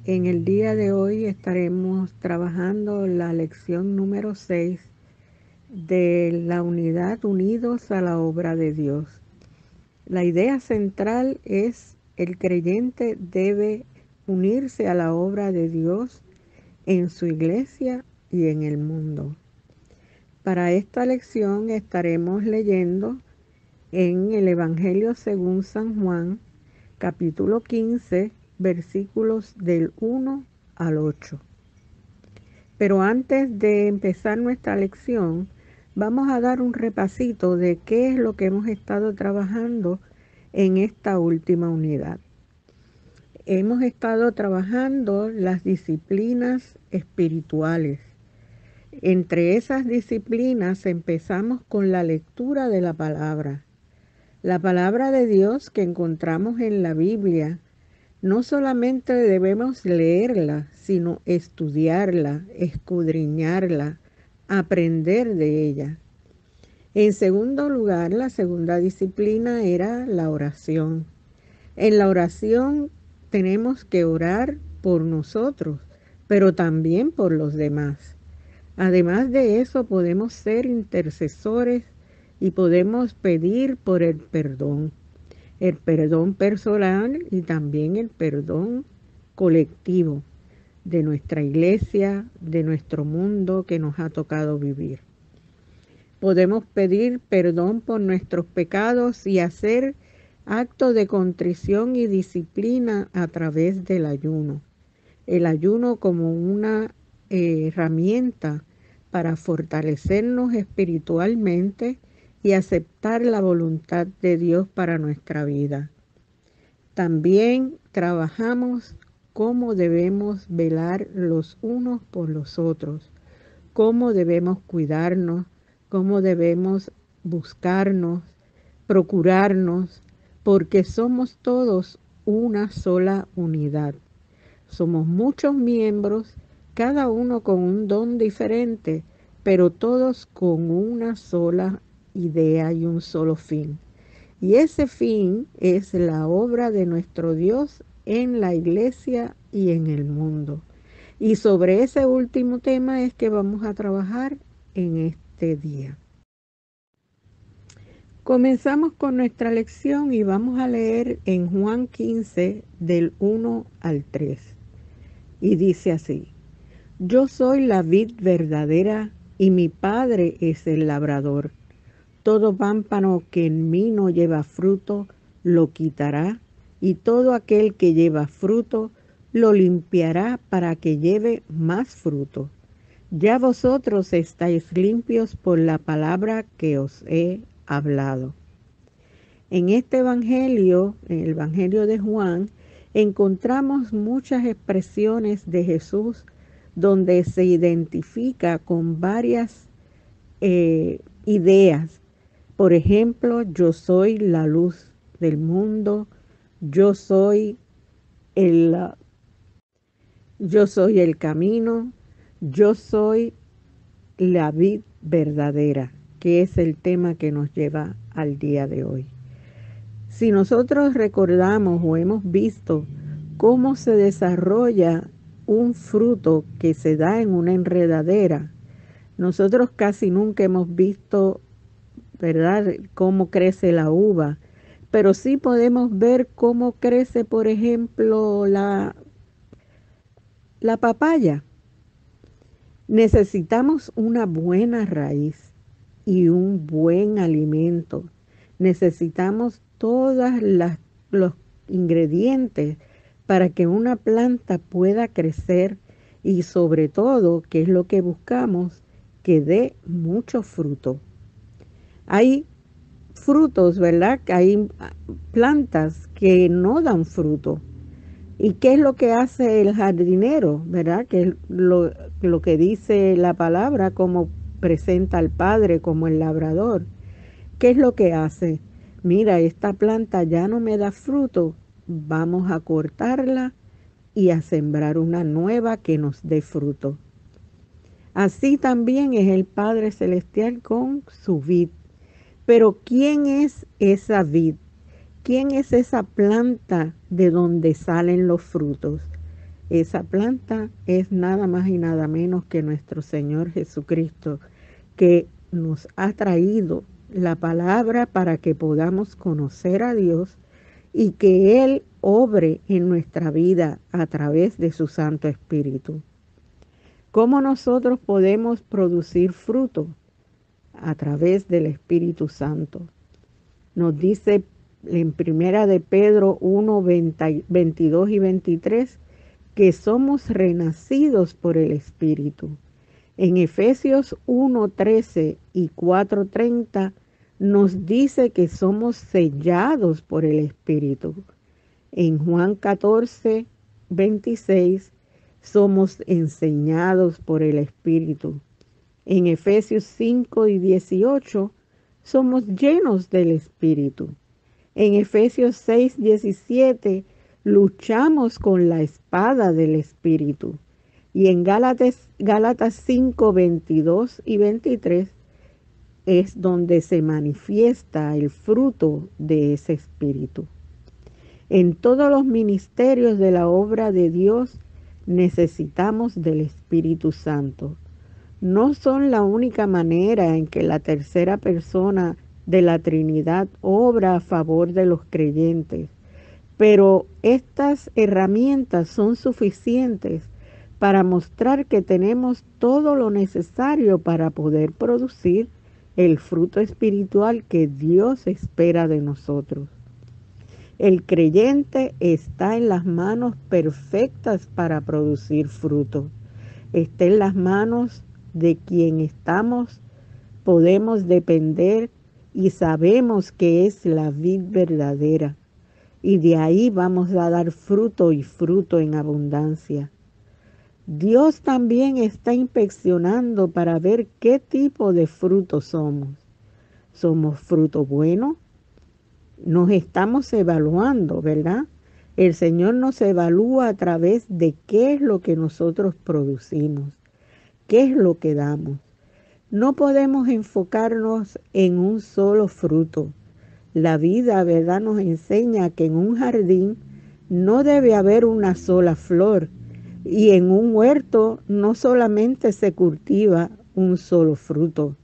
En el día de hoy estaremos trabajando la lección número 6 de la unidad Unidos a la obra de Dios. La idea central es el creyente debe unirse a la obra de Dios en su iglesia y en el mundo. Para esta lección estaremos leyendo en el Evangelio según San Juan, capítulo 15, versículos del 1 al 8. Pero antes de empezar nuestra lección, vamos a dar un repasito de qué es lo que hemos estado trabajando en esta última unidad. Hemos estado trabajando las disciplinas espirituales. Entre esas disciplinas empezamos con la lectura de la palabra. La palabra de Dios que encontramos en la Biblia, no solamente debemos leerla, sino estudiarla, escudriñarla, aprender de ella. En segundo lugar, la segunda disciplina era la oración. En la oración tenemos que orar por nosotros, pero también por los demás. Además de eso, podemos ser intercesores y podemos pedir por el perdón personal y también el perdón colectivo de nuestra iglesia, de nuestro mundo que nos ha tocado vivir. Podemos pedir perdón por nuestros pecados y hacer actos de contrición y disciplina a través del ayuno. El ayuno como una herramienta para fortalecernos espiritualmente y aceptar la voluntad de Dios para nuestra vida. También trabajamos cómo debemos velar los unos por los otros, cómo debemos cuidarnos, cómo debemos buscarnos, procurarnos, porque somos todos una sola unidad. Somos muchos miembros, cada uno con un don diferente, pero todos con una sola idea y un solo fin. Y ese fin es la obra de nuestro Dios en la iglesia y en el mundo. Y sobre ese último tema es que vamos a trabajar en este día. Comenzamos con nuestra lección y vamos a leer en Juan 15 del 1 al 3. Y dice así: Yo soy la vid verdadera y mi Padre es el labrador. Todo pámpano que en mí no lleva fruto, lo quitará, y todo aquel que lleva fruto, lo limpiará para que lleve más fruto. Ya vosotros estáis limpios por la palabra que os he hablado. En este evangelio, en el evangelio de Juan, encontramos muchas expresiones de Jesús donde se identifica con varias ideas. Por ejemplo, yo soy la luz del mundo, yo soy el camino, yo soy la vid verdadera, que es el tema que nos lleva al día de hoy. Si nosotros recordamos o hemos visto cómo se desarrolla un fruto que se da en una enredadera, nosotros casi nunca hemos visto, ¿verdad?, cómo crece la uva, pero sí podemos ver cómo crece, por ejemplo, la papaya. Necesitamos una buena raíz y un buen alimento. Necesitamos todos los ingredientes para que una planta pueda crecer y sobre todo, que es lo que buscamos, que dé mucho fruto. Hay frutos, ¿verdad? Hay plantas que no dan fruto. ¿Y qué es lo que hace el jardinero, verdad? Que es lo que dice la palabra, como presenta al Padre como el labrador. ¿Qué es lo que hace? Mira, esta planta ya no me da fruto, vamos a cortarla y a sembrar una nueva que nos dé fruto. Así también es el Padre Celestial con su vid. Pero ¿quién es esa vid? ¿Quién es esa planta de donde salen los frutos? Esa planta es nada más y nada menos que nuestro Señor Jesucristo, que nos ha traído la palabra para que podamos conocer a Dios y que Él obre en nuestra vida a través de su Santo Espíritu. ¿Cómo nosotros podemos producir fruto? A través del Espíritu Santo. Nos dice en Primera de Pedro 1, 22 y 23 que somos renacidos por el Espíritu. En Efesios 1, 13 y 4, 30 nos dice que somos sellados por el Espíritu. En Juan 14, 26 somos enseñados por el Espíritu. En Efesios 5 y 18 somos llenos del Espíritu. En Efesios 6, 17 luchamos con la espada del Espíritu. Y en Gálatas 5, 22 y 23 es donde se manifiesta el fruto de ese Espíritu. En todos los ministerios de la obra de Dios necesitamos del Espíritu Santo. No son la única manera en que la tercera persona de la Trinidad obra a favor de los creyentes, pero estas herramientas son suficientes para mostrar que tenemos todo lo necesario para poder producir el fruto espiritual que Dios espera de nosotros. El creyente está en las manos perfectas para producir fruto. Está en las manos de quien podemos depender y sabemos que es la vid verdadera. Y de ahí vamos a dar fruto y fruto en abundancia. Dios también está inspeccionando para ver qué tipo de fruto somos. ¿Somos fruto bueno? Nos estamos evaluando, ¿verdad? El Señor nos evalúa a través de qué es lo que nosotros producimos, qué es lo que damos. No podemos enfocarnos en un solo fruto. La vida, ¿verdad?, nos enseña que en un jardín no debe haber una sola flor y en un huerto no solamente se cultiva un solo fruto.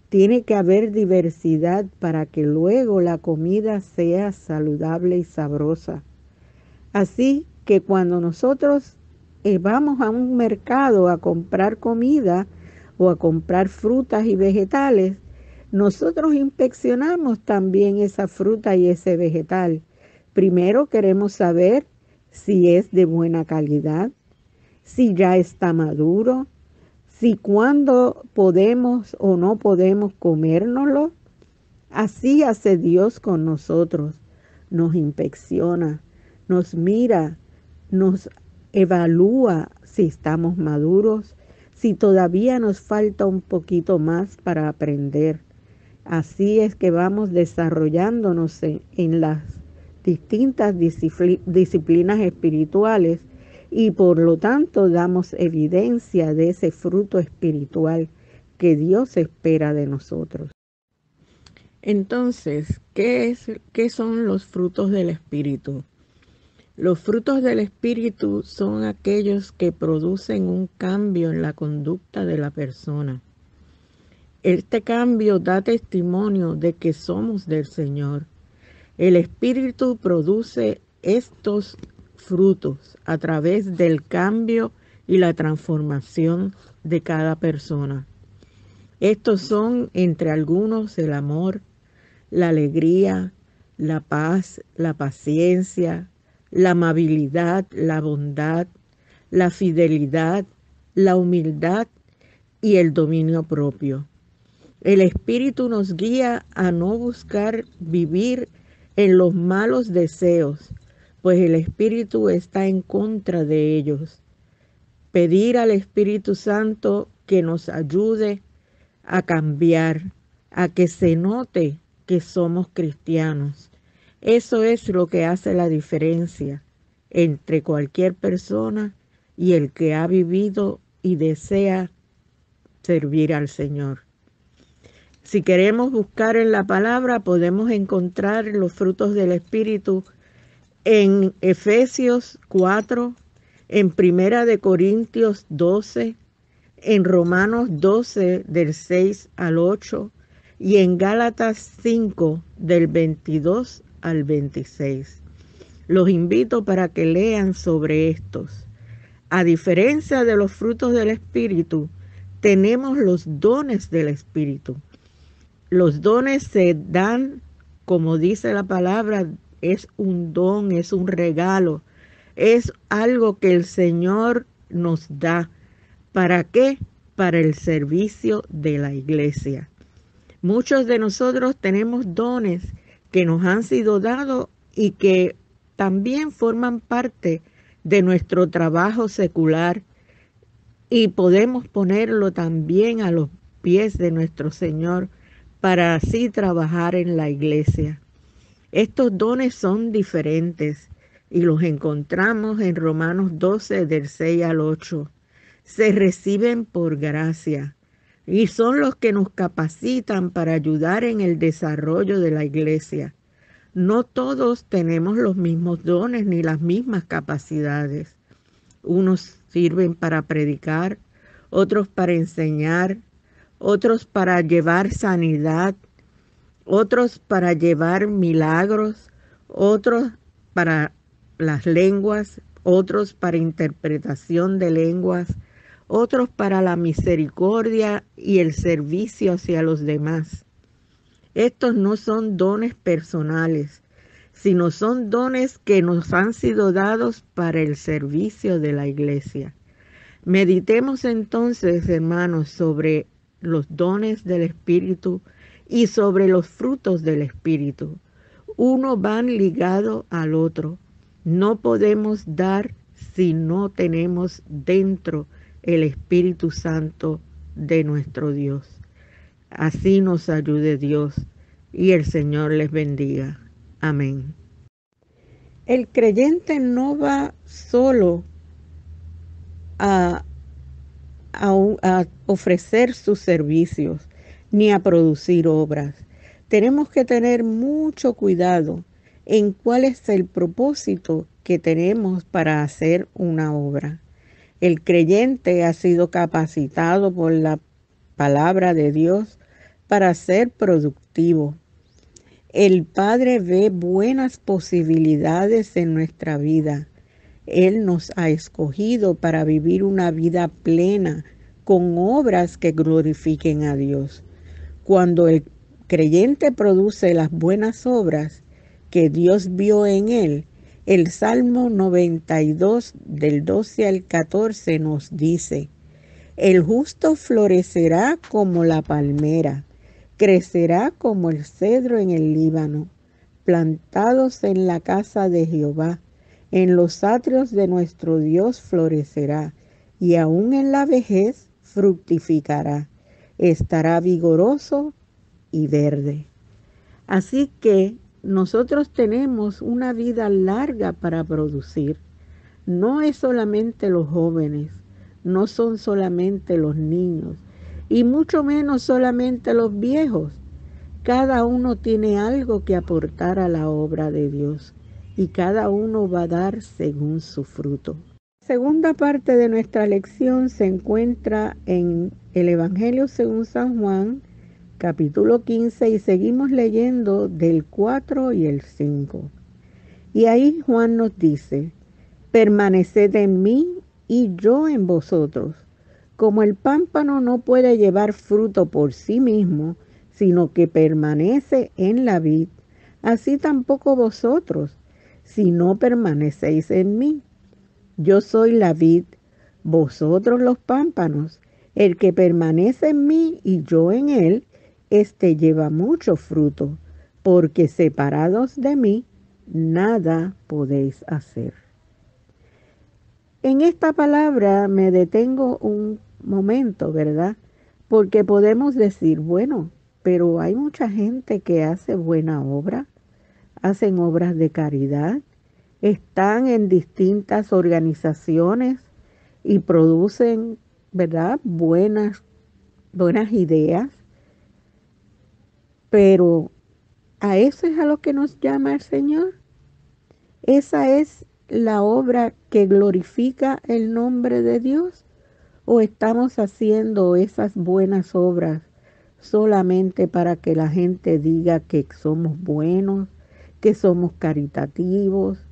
Tiene que haber diversidad para que luego la comida sea saludable y sabrosa. Así que cuando nosotros vamos a un mercado a comprar comida o a comprar frutas y vegetales, nosotros inspeccionamos también esa fruta y ese vegetal. Primero queremos saber si es de buena calidad, si ya está maduro, si cuándo podemos o no podemos comérnoslo. Así hace Dios con nosotros. Nos inspecciona, nos mira, nos evalúa si estamos maduros, si todavía nos falta un poquito más para aprender. Así es que vamos desarrollándonos en las distintas disciplinas espirituales y por lo tanto damos evidencia de ese fruto espiritual que Dios espera de nosotros. Entonces, ¿qué son los frutos del Espíritu? Los frutos del Espíritu son aquellos que producen un cambio en la conducta de la persona. Este cambio da testimonio de que somos del Señor. El Espíritu produce estos frutos a través del cambio y la transformación de cada persona. Estos son, entre algunos, el amor, la alegría, la paz, la paciencia, la amabilidad, la bondad, la fidelidad, la humildad y el dominio propio. El Espíritu nos guía a no buscar vivir en los malos deseos, pues el Espíritu está en contra de ellos. Pedir al Espíritu Santo que nos ayude a cambiar, a que se note que somos cristianos. Eso es lo que hace la diferencia entre cualquier persona y el que ha vivido y desea servir al Señor. Si queremos buscar en la palabra, podemos encontrar los frutos del Espíritu en Efesios 4, en Primera de Corintios 12, en Romanos 12 del 6 al 8 y en Gálatas 5 del 22 al 26. Los invito para que lean sobre estos. A diferencia de los frutos del Espíritu, tenemos los dones del Espíritu. Los dones se dan, como dice la palabra, es un don, es un regalo, es algo que el Señor nos da. ¿Para qué? Para el servicio de la iglesia. Muchos de nosotros tenemos dones que nos han sido dados y que también forman parte de nuestro trabajo secular y podemos ponerlo también a los pies de nuestro Señor para así trabajar en la iglesia. Estos dones son diferentes y los encontramos en Romanos 12 del 6 al 8. Se reciben por gracia y son los que nos capacitan para ayudar en el desarrollo de la iglesia. No todos tenemos los mismos dones ni las mismas capacidades. Unos sirven para predicar, otros para enseñar, otros para llevar sanidad, otros para llevar milagros, otros para las lenguas, otros para interpretación de lenguas, otros para la misericordia y el servicio hacia los demás. Estos no son dones personales, sino son dones que nos han sido dados para el servicio de la iglesia. Meditemos entonces, hermanos, sobre los dones del Espíritu y sobre los frutos del Espíritu. Uno van ligado al otro. No podemos dar si no tenemos dentro el Espíritu Santo de nuestro Dios. Así nos ayude Dios y el Señor les bendiga. Amén. El creyente no va solo a ofrecer sus servicios ni a producir obras. Tenemos que tener mucho cuidado en cuál es el propósito que tenemos para hacer una obra. El creyente ha sido capacitado por la palabra de Dios para ser productivo. El Padre ve buenas posibilidades en nuestra vida. Él nos ha escogido para vivir una vida plena con obras que glorifiquen a Dios. Cuando el creyente produce las buenas obras que Dios vio en él, el Salmo 92 del 12 al 14 nos dice: el justo florecerá como la palmera, crecerá como el cedro en el Líbano, plantados en la casa de Jehová. En los atrios de nuestro Dios florecerá, y aún en la vejez fructificará. Estará vigoroso y verde. Así que nosotros tenemos una vida larga para producir. No es solamente los jóvenes, no son solamente los niños, y mucho menos solamente los viejos. Cada uno tiene algo que aportar a la obra de Dios y cada uno va a dar según su fruto. La segunda parte de nuestra lección se encuentra en el Evangelio según San Juan, capítulo 15, y seguimos leyendo del 4 y el 5. Y ahí Juan nos dice: permaneced en mí y yo en vosotros. Como el pámpano no puede llevar fruto por sí mismo, sino que permanece en la vid, así tampoco vosotros, si no permanecéis en mí. Yo soy la vid, vosotros los pámpanos. El que permanece en mí y yo en él, éste lleva mucho fruto, porque separados de mí, nada podéis hacer. En esta palabra me detengo un momento, ¿verdad? Porque podemos decir, bueno, pero hay mucha gente que hace buena obra, hacen obras de caridad, están en distintas organizaciones y producen, ¿verdad?, buenas ideas, pero ¿a eso es a lo que nos llama el Señor? Esa es la obra que glorifica el nombre de Dios? ¿O estamos haciendo esas buenas obras solamente para que la gente diga que somos buenos, que somos caritativos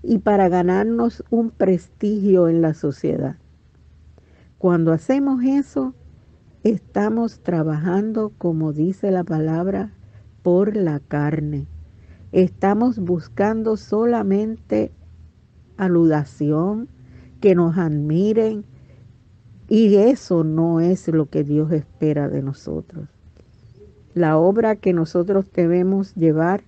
y para ganarnos un prestigio en la sociedad? Cuando hacemos eso, estamos trabajando, como dice la palabra, por la carne. Estamos buscando solamente aludación, que nos admiren, y eso no es lo que Dios espera de nosotros. La obra que nosotros debemos llevar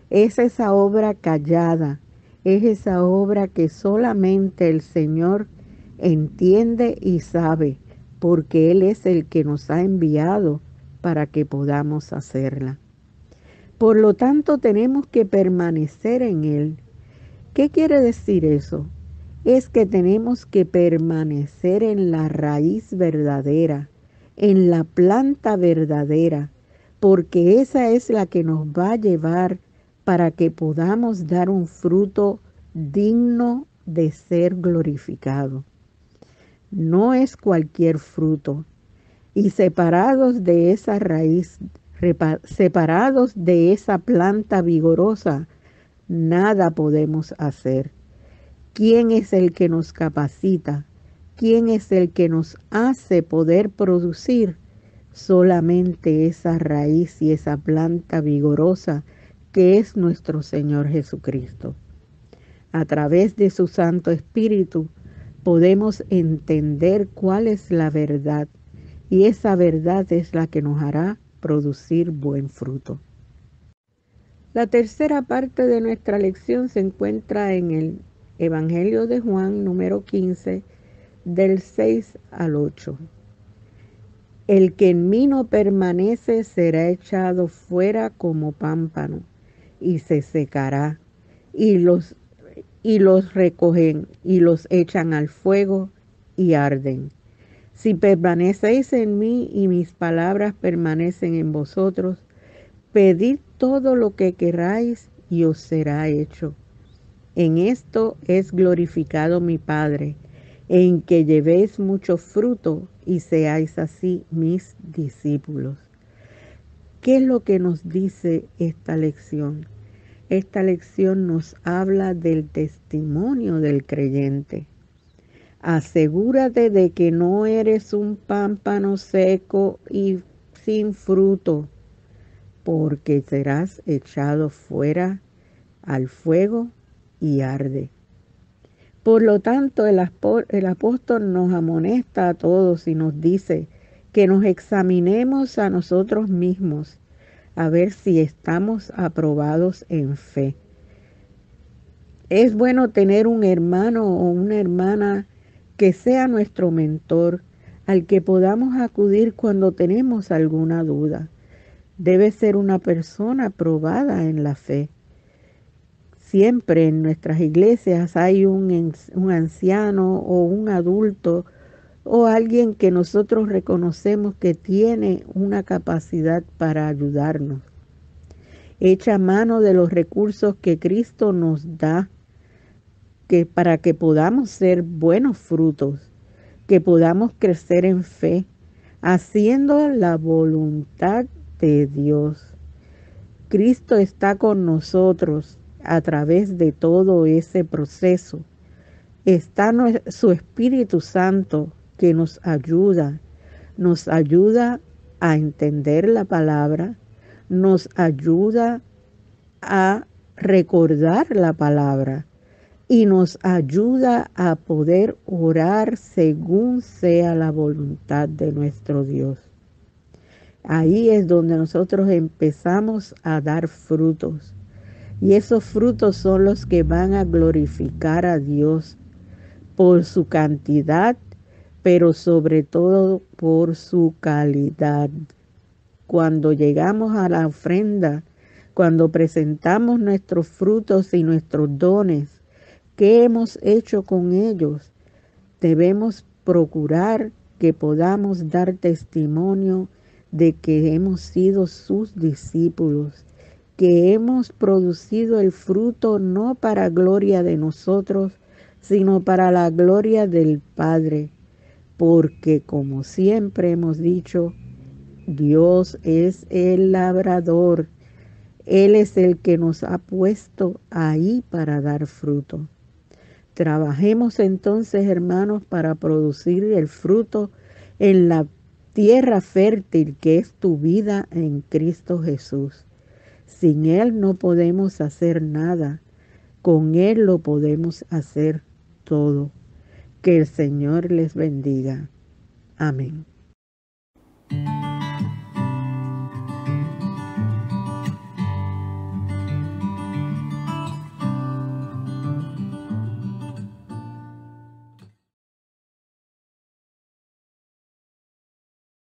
es esa obra callada, es esa obra que solamente el Señor entiende y sabe, porque Él es el que nos ha enviado para que podamos hacerla. Por lo tanto, tenemos que permanecer en Él. ¿Qué quiere decir eso? Es que tenemos que permanecer en la raíz verdadera, en la planta verdadera, porque esa es la que nos va a llevar para que podamos dar un fruto digno de ser glorificado. No es cualquier fruto. Y separados de esa raíz, separados de esa planta vigorosa, nada podemos hacer. ¿Quién es el que nos capacita? ¿Quién es el que nos hace poder producir? Solamente esa raíz y esa planta vigorosa que es nuestro Señor Jesucristo. A través de su Santo Espíritu podemos entender cuál es la verdad, y esa verdad es la que nos hará producir buen fruto. La tercera parte de nuestra lección se encuentra en el Evangelio de Juan, número 15, del 6 al 8. El que en mí no permanece será echado fuera como pámpano y se secará, y los recogen y los echan al fuego y arden. Si permanecéis en mí y mis palabras permanecen en vosotros, pedid todo lo que queráis y os será hecho. En esto es glorificado mi Padre, en que llevéis mucho fruto y seáis así mis discípulos. ¿Qué es lo que nos dice esta lección? Esta lección nos habla del testimonio del creyente. Asegúrate de que no eres un pámpano seco y sin fruto, porque serás echado fuera al fuego y arde. Por lo tanto, el apóstol nos amonesta a todos y nos dice que nos examinemos a nosotros mismos a ver si estamos aprobados en fe. Es bueno tener un hermano o una hermana que sea nuestro mentor, al que podamos acudir cuando tenemos alguna duda. Debe ser una persona probada en la fe. Siempre en nuestras iglesias hay un anciano o un adulto o alguien que nosotros reconocemos que tiene una capacidad para ayudarnos. Echa mano de los recursos que Cristo nos da, para que podamos ser buenos frutos, que podamos crecer en fe, haciendo la voluntad de Dios. Cristo está con nosotros a través de todo ese proceso. Está su Espíritu Santo que nos ayuda a entender la palabra, nos ayuda a recordar la palabra y nos ayuda a poder orar según sea la voluntad de nuestro Dios. Ahí es donde nosotros empezamos a dar frutos. Y esos frutos son los que van a glorificar a Dios por su cantidad, pero sobre todo por su calidad. Cuando llegamos a la ofrenda, cuando presentamos nuestros frutos y nuestros dones, ¿qué hemos hecho con ellos? Debemos procurar que podamos dar testimonio de que hemos sido sus discípulos que hemos producido el fruto no para gloria de nosotros, sino para la gloria del Padre, porque como siempre hemos dicho, Dios es el labrador. Él es el que nos ha puesto ahí para dar fruto. Trabajemos entonces, hermanos, para producir el fruto en la tierra fértil que es tu vida en Cristo Jesús. Sin Él no podemos hacer nada. Con Él lo podemos hacer todo. Que el Señor les bendiga. Amén.